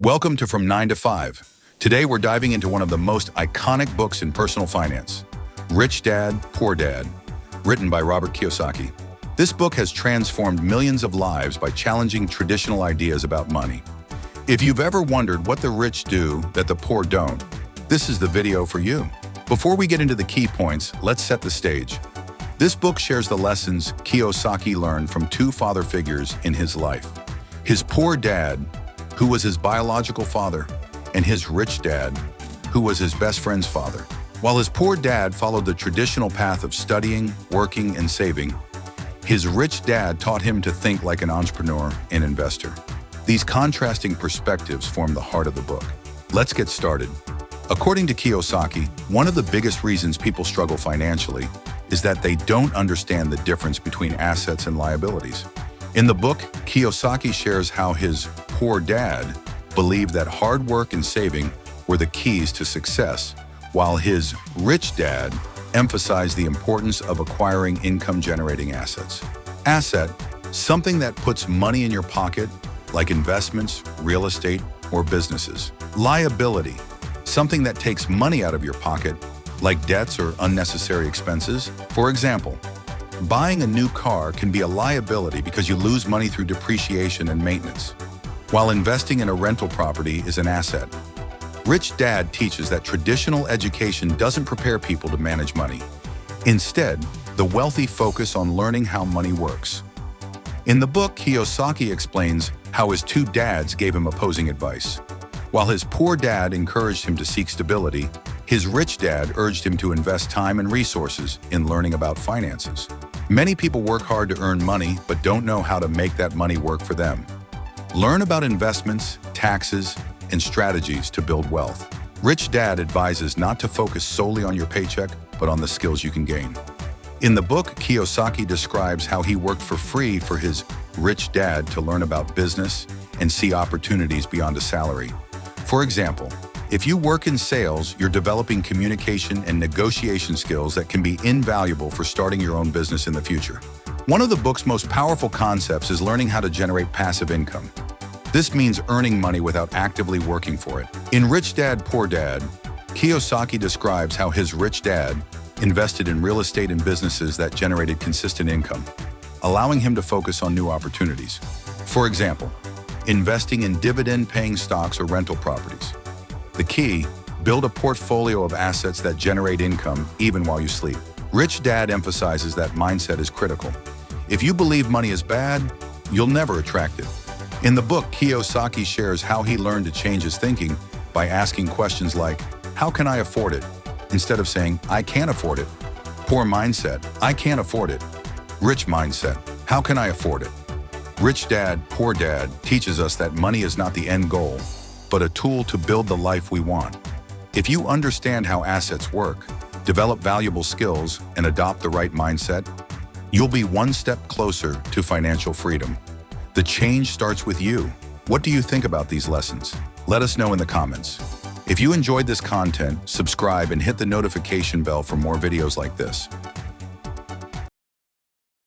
Welcome to From 9 to 5. Today we're diving into one of the most iconic books in personal finance, Rich Dad, Poor Dad, written by Robert Kiyosaki. This book has transformed millions of lives by challenging traditional ideas about money. If you've ever wondered what the rich do that the poor don't, this is the video for you. Before we get into the key points, let's set the stage. This book shares the lessons Kiyosaki learned from two father figures in his life. His poor dad, who was his biological father, and his rich dad, who was his best friend's father. While his poor dad followed the traditional path of studying, working, and saving, his rich dad taught him to think like an entrepreneur and investor. These contrasting perspectives form the heart of the book. Let's get started. According to Kiyosaki, one of the biggest reasons people struggle financially is that they don't understand the difference between assets and liabilities. In the book, Kiyosaki shares how his poor dad believed that hard work and saving were the keys to success, while his rich dad emphasized the importance of acquiring income-generating assets. Asset, something that puts money in your pocket, like investments, real estate, or businesses. Liability, something that takes money out of your pocket, like debts or unnecessary expenses. For example, buying a new car can be a liability because you lose money through depreciation and maintenance, while investing in a rental property is an asset. Rich Dad teaches that traditional education doesn't prepare people to manage money. Instead, the wealthy focus on learning how money works. In the book, Kiyosaki explains how his two dads gave him opposing advice. While his poor dad encouraged him to seek stability, his rich dad urged him to invest time and resources in learning about finances. Many people work hard to earn money but don't know how to make that money work for them. Learn about investments, taxes, and strategies to build wealth. Rich Dad advises not to focus solely on your paycheck, but on the skills you can gain. In the book, Kiyosaki describes how he worked for free for his rich dad to learn about business and see opportunities beyond a salary. For example, if you work in sales, you're developing communication and negotiation skills that can be invaluable for starting your own business in the future. One of the book's most powerful concepts is learning how to generate passive income. This means earning money without actively working for it. In Rich Dad, Poor Dad, Kiyosaki describes how his rich dad invested in real estate and businesses that generated consistent income, allowing him to focus on new opportunities. For example, investing in dividend-paying stocks or rental properties. The key, build a portfolio of assets that generate income even while you sleep. Rich Dad emphasizes that mindset is critical. If you believe money is bad, you'll never attract it. In the book, Kiyosaki shares how he learned to change his thinking by asking questions like, how can I afford it? Instead of saying, I can't afford it. Poor mindset, I can't afford it. Rich mindset, how can I afford it? Rich Dad, Poor Dad teaches us that money is not the end goal, but a tool to build the life we want. If you understand how assets work, develop valuable skills, and adopt the right mindset, you'll be one step closer to financial freedom. The change starts with you. What do you think about these lessons? Let us know in the comments. If you enjoyed this content, subscribe and hit the notification bell for more videos like this.